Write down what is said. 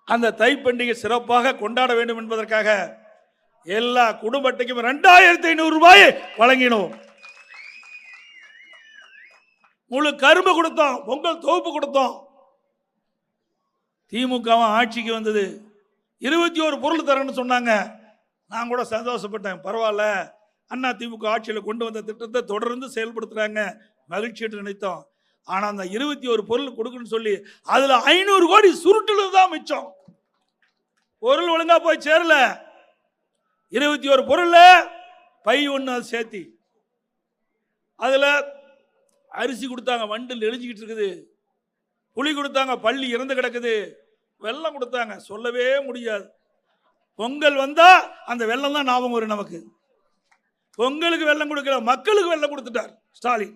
அந்த தை பண்டிகை சிறப்பாக கொண்டாட வேண்டும் என்பதற்காக எல்லா குடும்ப அட்டைக்கும் 2500 ரூபாய் வழங்கினோம். முழு கரும்பு கொடுத்தோம், பொங்கல் தொகுப்பு கொடுத்தோம். திமுக ஆட்சிக்கு வந்தது 21 பொருள் தரேன்னு சொன்னாங்க. நான் கூட சந்தோஷப்பட்டேன். பரவாயில்ல, அண்ணா திமுக ஆட்சியில் கொண்டு வந்த திட்டத்தை தொடர்ந்து செயல்படுத்துறாங்க, மகிழ்ச்சி என்று நினைத்தோம். ஆனா அந்த 21 பொருள் கொடுக்கணும்னு சொல்லி அதுல 500 கோடி சுருட்டுல தான் மிச்சம். பொருள் ஒழுங்கா போய் சேரல. 21 பொருள் பை ஒண்ணு சேர்த்தி அதுல அரிசி கொடுத்தாங்க, வண்டில் எழுஞ்சிக்கிட்டு இருக்குது. புளி கொடுத்தாங்க, பள்ளி இறந்து கிடக்குது. வெள்ளம் கொடுத்தாங்க, சொல்லவே முடியாது. பொங்கல் வந்தா அந்த வெள்ளம் தான் ஞாபகம் வரும் நமக்கு. பொங்கலுக்கு வெள்ளம் கொடுக்கல, மக்களுக்கு வெள்ளம் கொடுத்துட்டார் ஸ்டாலின்.